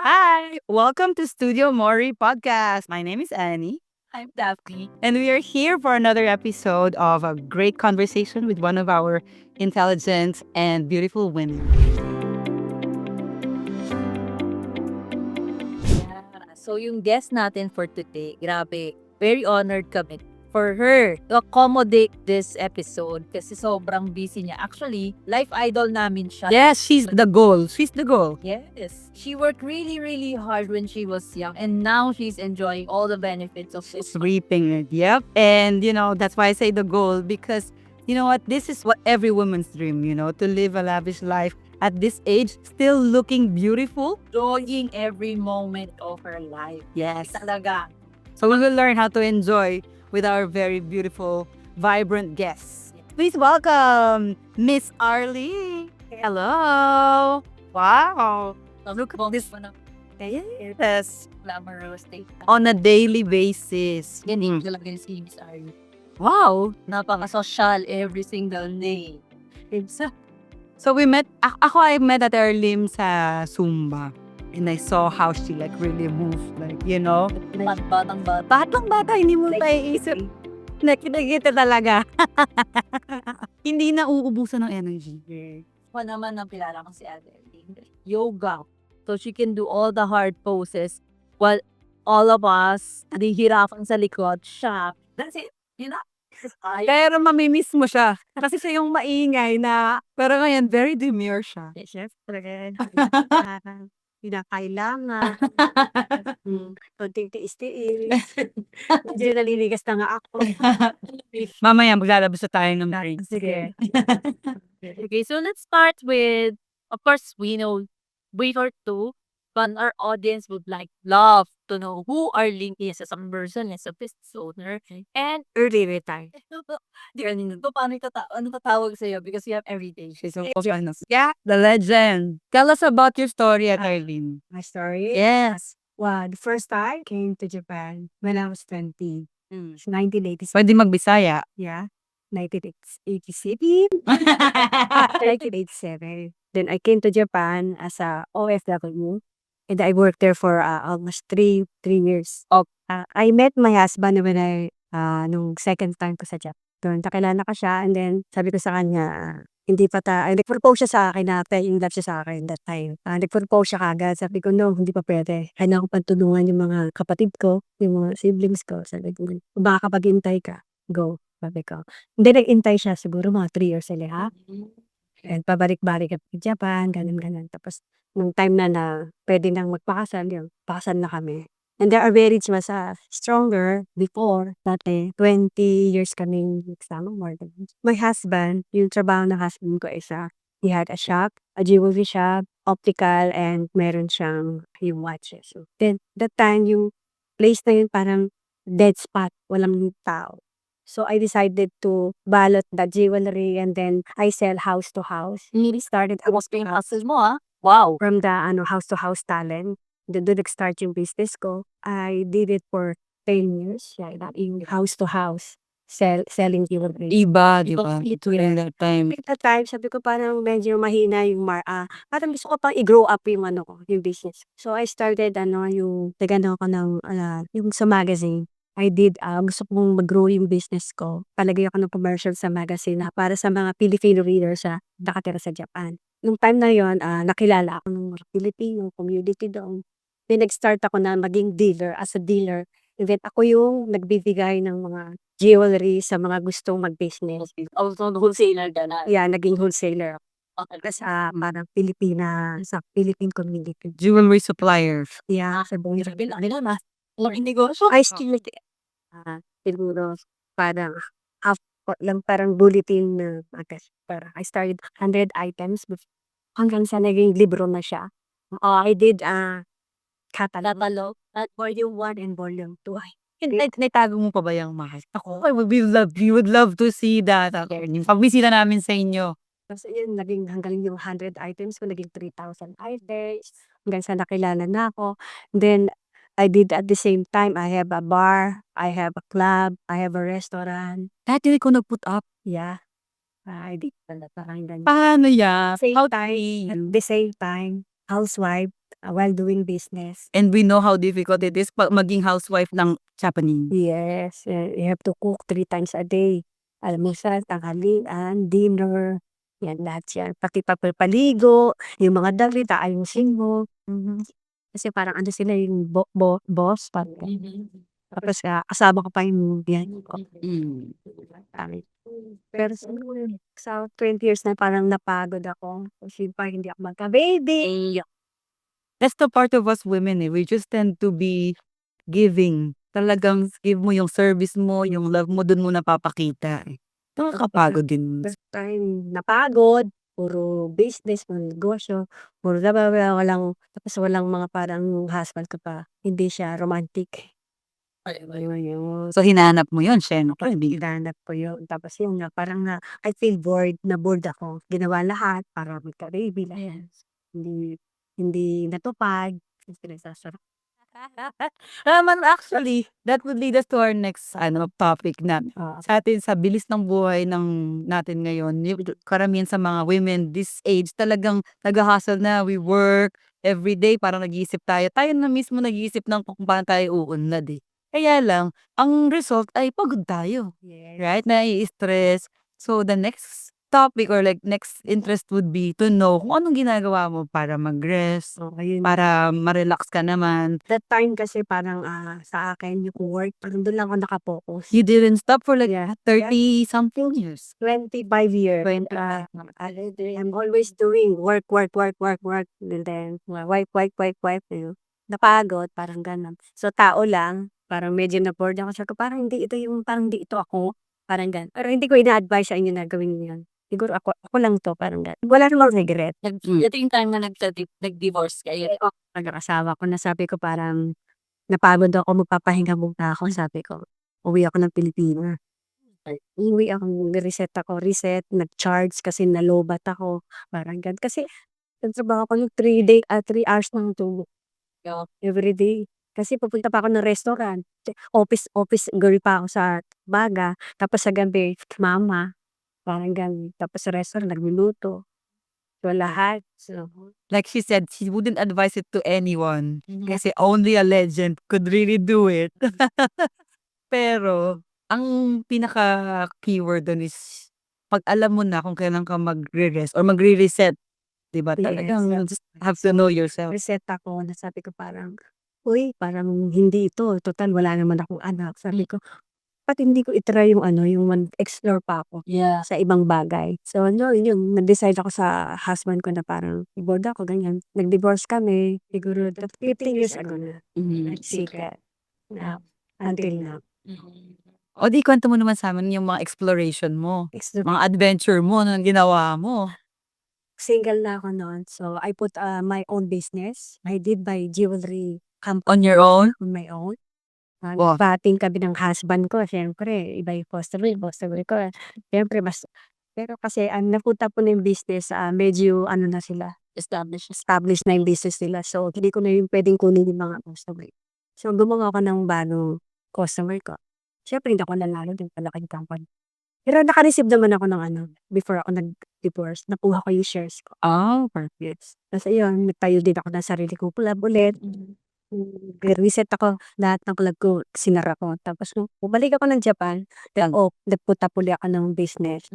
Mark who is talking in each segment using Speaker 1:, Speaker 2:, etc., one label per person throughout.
Speaker 1: Hi, welcome to Studio Mori Podcast. My name is Annie.
Speaker 2: I'm Daphne.
Speaker 1: And we are here for another episode of a great conversation with one of our intelligent and beautiful women.
Speaker 2: Yeah. So yung guest natin for today, grabe, very honored kami for her to accommodate this episode kasi sobrang busy niya. Actually, life idol namin siya.
Speaker 1: Yes, she's the goal. She's the goal.
Speaker 2: Yes. She worked really, really hard when she was young and now she's enjoying all the benefits of
Speaker 1: She's
Speaker 2: this.
Speaker 1: reaping it. Yep. And, that's why I say the goal because, you know what? This is what every woman's dream, to live a lavish life at this age, still looking beautiful.
Speaker 2: Enjoying every moment of her life.
Speaker 1: Yes.
Speaker 2: Talaga.
Speaker 1: So we will learn how to enjoy with our very beautiful, vibrant guests. Please welcome Miss Arlie. Hello. Wow.
Speaker 2: Look at this one.
Speaker 1: Yes.
Speaker 2: Glamorous state.
Speaker 1: On a daily basis.
Speaker 2: Ganun talaga yung si Miss Ari. Wow! Napaka-social every single day.
Speaker 1: So we met, I met at Erlim sa Zumba. And I saw how she really moved.
Speaker 2: Batang bata.
Speaker 1: Batang bata, hindi mo maiisip. Nakikita talaga. Hindi na uubusan ng energy.
Speaker 2: Pa naman ang kilala ko si Adele. Yoga. So she can do all the hard poses while all of us nahihirapan sa likod. Siya. That's it.
Speaker 1: Pero mamimiss mo siya. Kasi siya yung maingay na, pero ngayon, very demure siya.
Speaker 2: Chef, talaga.
Speaker 3: Pinakailangan. Konting tiis-tiis. Medyo naliligas na nga ako.
Speaker 1: Mamaya, maglalabas na tayo ng drinks.
Speaker 2: Sige. Okay, so let's start with, of course, we know or two, but our audience would love to know who Arlene is as a person, as a business owner, and
Speaker 3: Early retire.
Speaker 2: paano ano tatawag sa'yo because you have everything.
Speaker 1: Yeah, the legend. Tell us about your story at Arlene.
Speaker 3: My story?
Speaker 1: Yes.
Speaker 3: Well, the first time I came to Japan when I was 20. It's 1986.
Speaker 1: Pwede magbisaya.
Speaker 3: Yeah. 1987. 1987. Then I came to Japan as a OFW. And I worked there for almost 3 years. I met my husband when nung second time ko sa Japan. Doon, nakilala ko siya. And then, sabi ko sa kanya, nag-propose siya sa akin na in love siya sa akin that time. Nag-propose siya kagad. Sabi ko, no, hindi pa pwede. Kailangan ko pantulungan yung mga kapatid ko, yung mga siblings ko. Sabi ko, baka kapag-intay ka, go. Sabi ko. Hindi, nag-intay siya. Siguro mga 3 years sila, ha? And pabalik-balik at Japan, ganun-ganun. Tapos, nung time na pwede nang magpakasal, yun, pakasal na kami. And our marriage was stronger before, dati, 20 years kaming nagsama, more than. My husband, yung trabaho ng husband ko is, he had a shop, a jewelry shop, optical, and meron siyang yung watches. So, then, that time, yung place na yun parang dead spot, walang tao. So I decided to ballot the jewelry and then I sell house to house.
Speaker 2: Really
Speaker 3: Started
Speaker 2: Tapos yung hustle mo, Wow!
Speaker 3: from the house to house talent. Doon nag-start yung business ko. I did it for 10 years. Yeah, yung house to house selling jewelry.
Speaker 1: Iba, di ba?
Speaker 3: During
Speaker 1: that time.
Speaker 3: At that time, sabi ko parang medyo mahina yung parang gusto ko pang i-grow up yung yung business. So I started yung nagano ko ng yung sa magazine. I did, gusto kong mag-grow yung business ko. Palagay ako ng commercial sa magazine para sa mga Filipino readers sa nakatira sa Japan. Nung time na yon, nakilala ako ng mga Filipino community doon. Then nag-start ako na maging dealer, as a dealer. And then ako yung nagbibigay ng mga jewelry sa mga gustong mag-business.
Speaker 2: Also, wholesaler ka na.
Speaker 3: Yeah, naging wholesaler ako.
Speaker 2: Okay.
Speaker 3: Sa parang sa Philippine community.
Speaker 1: Jewelry supplier.
Speaker 3: Yeah, sa buong
Speaker 2: Sabi lang nila na, malaking negosyo.
Speaker 3: I still siguro parang half lang parang bulletin na para I started 100 items hanggang sa naging libro na siya. I did catalog at volume 1 and volume 2.
Speaker 1: Naitago mo pa ba yung mahal? Ako, we would love to see that. Pagbisita namin sa inyo.
Speaker 3: Tapos yun, naging hanggang yung 100 items ko, naging 3,000 items. Hanggang sa nakilala na ako. Then, I did at the same time, I have a bar, I have a club, I have a restaurant.
Speaker 1: Dati ko nag-put up.
Speaker 3: Yeah. I did parang ganyan.
Speaker 1: Paano yan?
Speaker 3: Same
Speaker 1: How
Speaker 3: time, at the same time, housewife, while doing business.
Speaker 1: And we know how difficult it is maging housewife ng Japanese.
Speaker 3: Yes, you have to cook 3 times a day. Almusal, tanghalian, dinner, yan lahat yan. Pati paligo, yung mga damit aayusin mo. Kasi parang ano sila yung boss, parang tapos kasama ko pa yung biyahe ko. Pangit. Pero sa 20 years na parang napagod ako. Kasi parang hindi ako magka-baby.
Speaker 1: That's the part of us women eh. We just tend to be giving. Talagang give mo yung service mo, yung love mo, dun mo napapakita eh. Nakakapagod din.
Speaker 3: First time napagod, puro business, puro negosyo, puro walang, tapos walang mga parang husband ko pa. Hindi siya romantic. Yung
Speaker 1: So hinahanap mo yun, syempre.
Speaker 3: hinanap ko yun. Tapos yun nga, parang I feel bored, na bored ako. Ginawa lahat para magka-baby lahat. Hindi natupad. Pinagsasarap.
Speaker 1: Naman actually, that would lead us to our next topic na sa atin sa bilis ng buhay natin ngayon. Karamihan sa mga women this age talagang nag-hustle na, we work every day, parang nag-iisip tayo. Tayo na mismo nag-iisip ng kung paano tayo uunlad eh. Kaya lang, ang result ay pagod tayo.
Speaker 3: Yes.
Speaker 1: Right? Nai-stress. So the next topic or like next interest would be to know kung anong ginagawa mo para mag-rest,
Speaker 3: So, ayun.
Speaker 1: para ma-relax ka naman.
Speaker 3: That time kasi parang sa akin yung work, parang doon lang ako nakapokus.
Speaker 1: You didn't stop for like
Speaker 3: Yeah.
Speaker 1: 30 something years.
Speaker 3: 25 years. I'm always doing work. And then, wipe. Napagod, parang ganun. So, tao lang, parang medyo na-bored ako. Sabi ko, parang hindi ito ako. Parang ganun. Pero hindi ko ina-advise sa inyo na gawin yun. Siguro ako lang to, parang ganun. Wala namang regret.
Speaker 2: Ito yung time na nag-divorce kayo.
Speaker 3: Nag-asawa ko na sabi ko parang napagod ako, magpapahinga muna ako. Sabi ko, uwi ako ng Pilipinas. Uwi ako, reset, nag-charge kasi nalobat ako. Parang ganun. Kasi, nagtrabaho ko yung 3 hours ng tulog. Every day. Kasi pupunta pa ako ng restaurant. Office girl pa ako sa baga. Tapos sa gabi, mama. Parang ganun. Tapos sa restaurant, nagluluto. So, lahat. So,
Speaker 1: Like she said, she wouldn't advise it to anyone. Kasi only a legend could really do it. Pero, ang pinaka-keyword dun is, pag alam mo na kung kailan ka magre-rest or magre-reset, diba?
Speaker 3: Yes.
Speaker 1: Talagang you just have to know yourself.
Speaker 3: reset ako. Nasabi ko parang, uy, parang hindi ito. Total, wala naman akong anak. Sabi ko, ba't hindi ko itry yung yung mag-explore pa ako
Speaker 2: Yeah.
Speaker 3: sa ibang bagay. So, yun, nag-decide ako sa husband ko na parang, bored ako, ganyan. Nag-divorce kami, siguro 15 years ago na. Nagsikat. Na, until now.
Speaker 1: O di, kwento mo naman sa amin yung mga exploration mo. Mga adventure mo, anong ginawa mo.
Speaker 3: Single na ako noon. So, I put my own business. I did my jewelry company
Speaker 1: On your own?
Speaker 3: on my own.
Speaker 1: Wow.
Speaker 3: Bating kami ng husband ko. Siyempre, iba yung customer ko. Siyempre, pero kasi napunta po na yung business, medyo na sila, established na yung business nila. So, hindi ko na yung pwedeng kunin yung mga customer. So, gumawa ako ng bagong customer ko. Siyempre, hindi ako nanalo din palaking company. Pero naka-receive naman ako ng before ako nag-divorce, nakuha ko yung shares ko.
Speaker 1: Oh, perfect.
Speaker 3: Yes. Tapos ayun, nagtayo din ako ng sarili kong club ulit. Reset ako, lahat ng club ko, sinara ko. Tapos nung bumalik ako ng Japan, nagpunta puli ako ng business.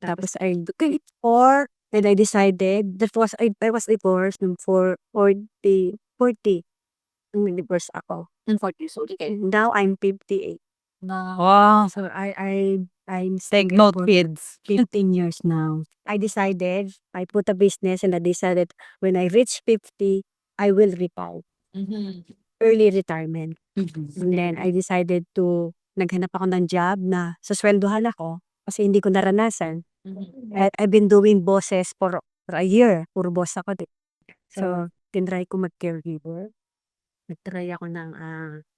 Speaker 3: Tapos I did it for, and I decided, I was divorced nung 40, nung divorce ako.
Speaker 2: And 40 years old. Okay.
Speaker 3: Now I'm 58.
Speaker 1: Wow.
Speaker 3: So I'm
Speaker 1: Take
Speaker 3: single
Speaker 1: note,
Speaker 3: for
Speaker 1: kids.
Speaker 3: 15 years now. I decided, I put a business and I decided when I reach 50, I will retire. Early retirement. And then I decided to, naghanap ako ng job na sasweldohan ako kasi hindi ko naranasan. I've been doing bosses for a year. Puro boss ako din. So, tinry ko mag-caregiver. Nagtry ako ng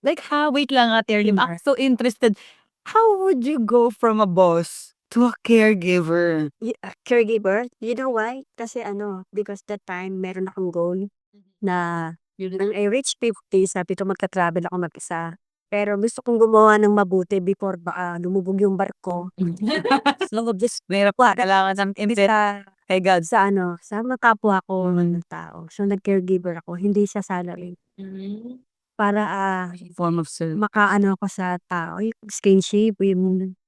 Speaker 1: Like, wait lang Ate Erlyn. I'm
Speaker 3: Caregiver.
Speaker 1: so interested. How would you go from a boss to a caregiver?
Speaker 3: Caregiver. You know why? Kasi because that time meron akong goal na nang I reach 50, sabi ko magka-travel ako mag-isa. Pero gusto kong gumawa ng mabuti before lumubog yung barko.
Speaker 1: So, this meron pa. Kailangan ng
Speaker 3: Imbis na
Speaker 1: Kay God.
Speaker 3: sa sa mga kapwa ko ng tao. So, nag-caregiver ako, hindi sa salary. Para,
Speaker 1: Form of service.
Speaker 3: makaano ako sa tao, yung skinship, yung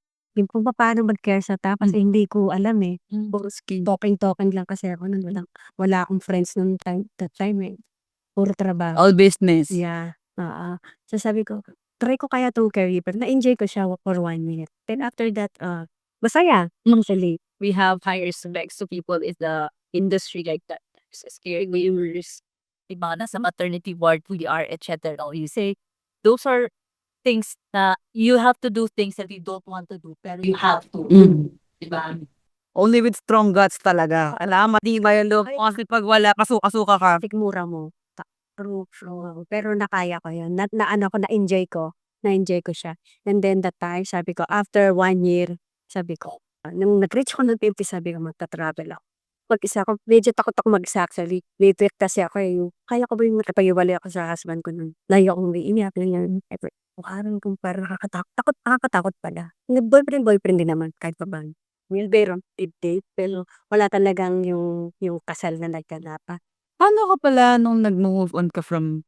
Speaker 3: kung paano mag-care sa tao kasi hindi ko alam, eh. Puro talking lang kasi ako nun, wala akong friends nung that time, eh. Puro trabaho.
Speaker 1: All business.
Speaker 3: Yeah, oo. So, sabi ko, try ko kaya 'tong caregiver, na-enjoy ko siya for 1 minute. Then after that, masaya, actually.
Speaker 2: We have high respects to people in the industry like that. Caregivers, diba, nasa maternity ward we are, etc. You say, those are things na you have to do things that you don't want to do, pero you have to. Diba?
Speaker 1: Only with strong guts talaga. Alam, matibay yung loob mo kasi pag wala, kasuka-suka ka.
Speaker 3: Sikmura mo. True. Pero nakaya ko yun. Na-ano ko, na-enjoy ko siya. And then that time, sabi ko, after 1 year, sabi ko, nung nag-reach ko ng 50, sabi ko, magta-travel ako. Mag-isa ako, medyo takot ako mag-isa actually. Late kasi ako kaya ko ba yung nakipag-iwalay ako sa husband ko nun. Layo akong umiiyak, ganyan. Parang kung parang nakakatakot pala. Boyfriend din naman, kahit pa ba. Pero date, pero wala talagang yung kasal na nagkanapan.
Speaker 1: Paano ka pala nung nag-move on ka from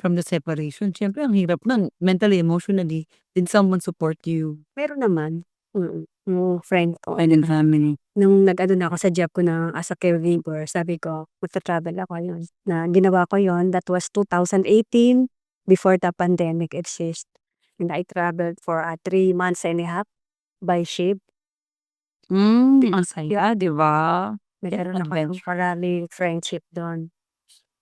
Speaker 1: the separation? Siyempre ang hirap nun, mentally, emotionally. Did someone support you?
Speaker 3: Meron naman, yung friend ko.
Speaker 1: And in family?
Speaker 3: Nung nag-ano na ako sa job ko na as a caregiver, sabi ko, magta-travel ako yun. Na ginawa ko yon, that was 2018, before the pandemic exist. And I traveled for 3 months and a half by ship.
Speaker 1: Ang saya, di ba?
Speaker 3: Meron ako maraming friendship doon.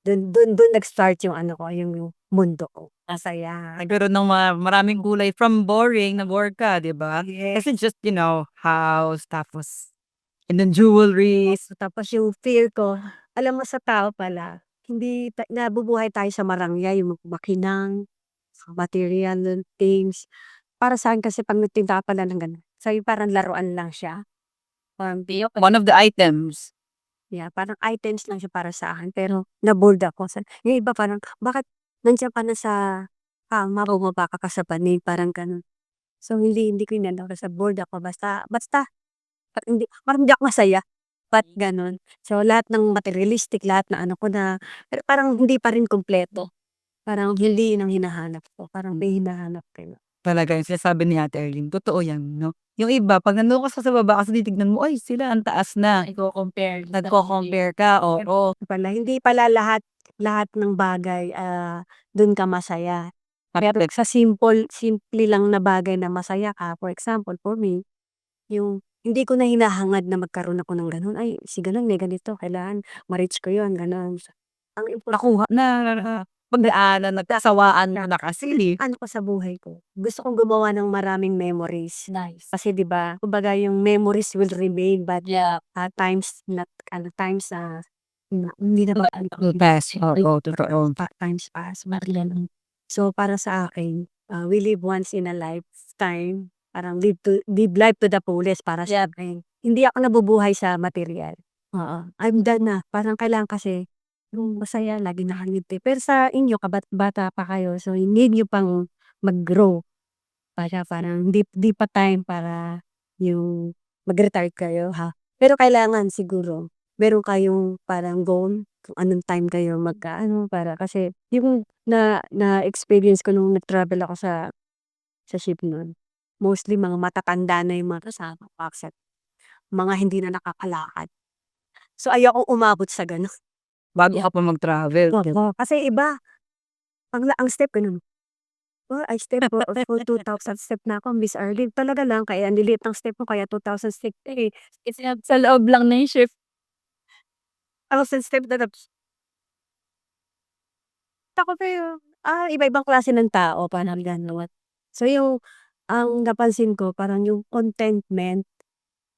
Speaker 3: Doon nag-start yung yung mundo ko. Masaya.
Speaker 1: Nagkaroon ng maraming kulay from boring, nag-work ka, di ba?
Speaker 3: Yes.
Speaker 1: Kasi just, house, tapos, and then jewelries.
Speaker 3: Tapos yung fear ko, alam mo sa tao pala, hindi nabubuhay tayo sa marangya, yung makinang, material and things. Para sa'kin kasi pag nagtinda pala ng gano'n, sa'yo parang laruan lang siya.
Speaker 1: One of the items.
Speaker 3: Yeah, parang items lang siya para sa akin, pero na-bored ako. Yung iba parang, bakit nandiyan ka na sa kama, bumaba ka sa panig, parang gano'n. So, hindi ko inano kasi bored ako. Basta, parang hindi ako masaya. Ba't gano'n? So, lahat ng materialistic, lahat na ko na, pero parang hindi pa rin kumpleto. Parang hindi yun ang hinahanap ko. Parang may hinahanap kayo.
Speaker 1: Talaga yung sinasabi ni Ate Erlyn, totoo yan, no? Yung iba, pag nandun ka sa baba kasi titignan mo, ay sila, ang taas na. Nagko-compare ka, oo.
Speaker 3: Hindi pala lahat ng bagay, dun ka masaya. Pero sa simple lang na bagay na masaya ka, for example, for me, yung hindi ko na hinahangad na magkaroon ako ng gano'n. Ay, si gano'n may ganito, kailangan ma-reach ko yun, gano'n. Ang
Speaker 1: Nakuha na, pagdaanan, nagkasawaan na nakasili.
Speaker 3: ko sa buhay ko, gusto kong gumawa ng maraming memories.
Speaker 2: Nice.
Speaker 3: Kasi 'di ba, kumbaga yung memories will remain but
Speaker 2: Yeah.
Speaker 3: times hindi na ba
Speaker 1: Pass. Oo, totoo.
Speaker 3: times pass. So para sa akin, we live once in a lifetime. Parang live life to the fullest para sa akin. Hindi ako nabubuhay sa material. Oo, I'm done na. Parang kailangan kasi yung masaya, lagi nakangiti. Pero sa inyo, bata pa kayo, so you need nyo pang mag-grow. Parang di pa time para yung mag-retire kayo, ha? Pero kailangan siguro, meron kayong parang goal, kung anong time kayo para kasi yung na-experience ko nung nag-travel ako sa ship nun, mostly mga matatanda na yung mga kasama ko, mga hindi na nakakalakad. So, ayokong umabot sa gano'n.
Speaker 1: Bago ka pa mag-travel.
Speaker 3: Kasi iba, ang step ganun. I step for 2,000 step na ako, Miss Arlene. Talaga lang, kaya ang liliit ng step ko, kaya 2,000 step.
Speaker 2: Kasi sa loob lang na yung shift.
Speaker 3: 1,000 step na takot kayo. Iba-ibang klase ng tao, parang gano'n. So, ang napansin ko, parang yung contentment,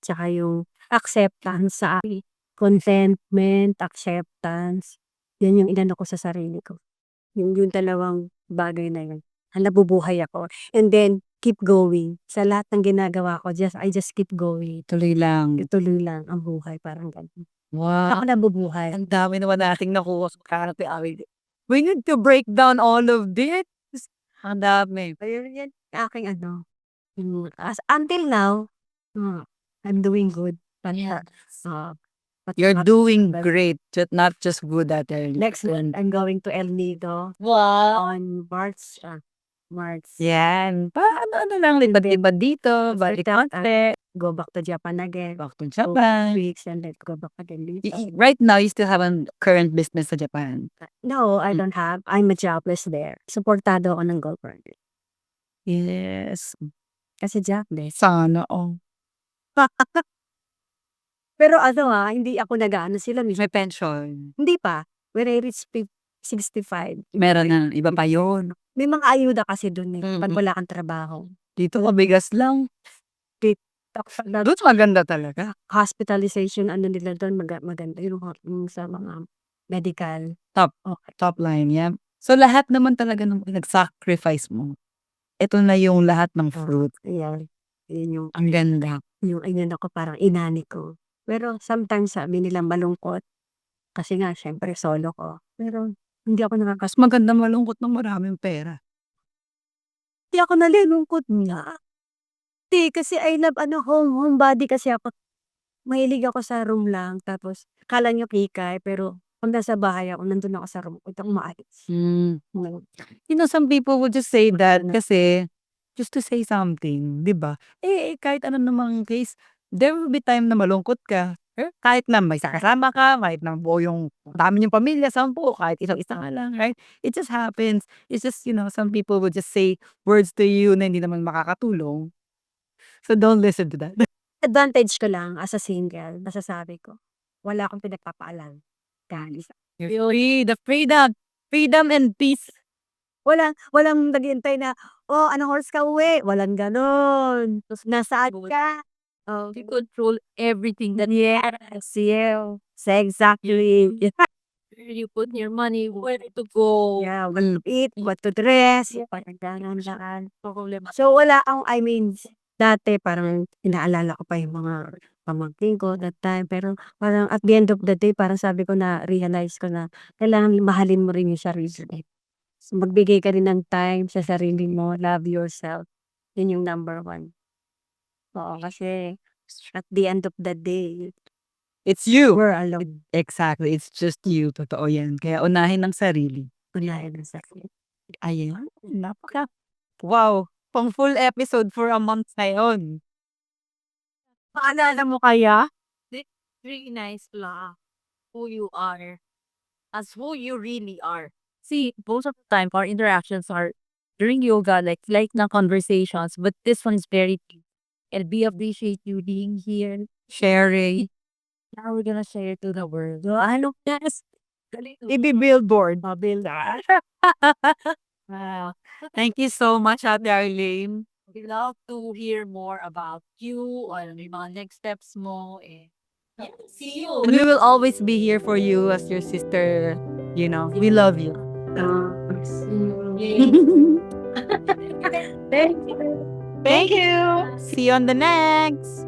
Speaker 3: tsaka yung acceptance sa akin. Contentment, acceptance, yan yung inano ko sa sarili ko. Yung dalawang bagay na yun. Nabubuhay ako. And then, keep going. Sa lahat ng ginagawa ko, I just keep going.
Speaker 1: Tuloy lang.
Speaker 3: Tuloy lang ang buhay, parang gano'n.
Speaker 1: Wow.
Speaker 3: Ako nabubuhay.
Speaker 1: Ang dami naman nating nakuha sa Karate Awit. We need to break down all of this. Ang dami.
Speaker 3: Ayun yan, aking until now, I'm doing good.
Speaker 2: Yeah.
Speaker 3: But
Speaker 1: You're
Speaker 3: not-
Speaker 1: doing
Speaker 3: but
Speaker 1: great, not just good at it.
Speaker 3: Next month, I'm going to El Nido
Speaker 2: Wow.
Speaker 3: on March.
Speaker 1: Yan. Ano lang, lipat-lipat dito, balik konti,
Speaker 3: Go back to Japan again.
Speaker 1: back to
Speaker 3: Go
Speaker 1: Japan.
Speaker 3: 2 weeks and then go back again dito.
Speaker 1: Right now, you still have a current business sa Japan.
Speaker 3: No, I don't have. I'm a jobless there. Suportado ako ng girlfriend.
Speaker 1: Yes.
Speaker 3: Kasi jobless.
Speaker 1: Sana, oh.
Speaker 3: Pero hindi ako nag-aano sila.
Speaker 1: May pension.
Speaker 3: Hindi pa. When I reach 65,
Speaker 1: Meron na, iba pa yun.
Speaker 3: may mga ayuda kasi dun pag
Speaker 1: Mm.
Speaker 3: wala kang trabaho.
Speaker 1: Dito, mabigas lang.
Speaker 3: Na
Speaker 1: Doon maganda talaga.
Speaker 3: hospitalization, nila doon, maganda yung sa mga medical.
Speaker 1: Top line, yeah. So, lahat naman talaga ng nag-sacrifice mo. Ito na yung lahat ng fruit.
Speaker 3: Ayan. Yun yung,
Speaker 1: Ang ganda.
Speaker 3: ako parang inani ko. Pero sometimes sabi nila malungkot. Kasi nga, syempre, solo ko. Pero hindi ako
Speaker 1: Mas maganda malungkot ng maraming pera.
Speaker 3: Hindi ako nalulungkot nga. Hindi, kasi I love homebody kasi ako. Mahilig ako sa room lang. Tapos, kala nyo kikay, pero pag nasa bahay ako, nandun ako sa room. Ito akong maalis.
Speaker 1: You know, some people would just say that kasi just to say something, di ba? Kahit ano namang case, there will be time na malungkot ka. Kahit na may kasama ka, kahit na buo yung dami yung pamilya, 10, kahit isang-isa ka lang, right? It just happens. It's just, some people would just say words to you na hindi naman makakatulong. So don't listen to that.
Speaker 3: Advantage ko lang as a single, masasabi ko. Wala akong pinagpapaalam. Dahil
Speaker 1: You're free, the freedom and peace.
Speaker 3: walang naghihintay na, anong oras ka uwi? Walang ganon. Nasaan ka?
Speaker 2: You control everything that
Speaker 3: Yes, exactly.
Speaker 2: where you put your money, where to go.
Speaker 3: Yeah, what to eat, what to dress, parang ganon saan. So, dati parang inaalala ko pa yung mga pamangkin ko that time. Pero parang at the end of the day, parang sabi ko realize ko na kailangan mahalin mo rin yung sarili mo. So, magbigay ka rin ng time sa sarili mo, love yourself. Yun yung number 1. Oo, kasi at the end of the day,
Speaker 1: It's you.
Speaker 3: we're alone.
Speaker 1: Exactly. It's just you. Totoo yan. Kaya unahin ng sarili.
Speaker 3: Unahin ang sarili.
Speaker 1: Ayan. Wow. Pang full episode for a month na yun.
Speaker 3: Paalala mo kaya?
Speaker 2: Really nice lang who you are as who you really are. See, most of the time our interactions are during yoga, like na conversations, but this one is very deep. And we appreciate you being here.
Speaker 1: Sharing.
Speaker 2: Now we're gonna share it to the world.
Speaker 3: Yes.
Speaker 1: Ibi-billboard.
Speaker 2: Wow.
Speaker 1: Thank you so much, Ate Arlene.
Speaker 2: We love to hear more about you or yung mga next steps mo. See you.
Speaker 1: And we will always be here for you as your sister. We love you.
Speaker 3: Thank you.
Speaker 1: Thank you. See you on the next.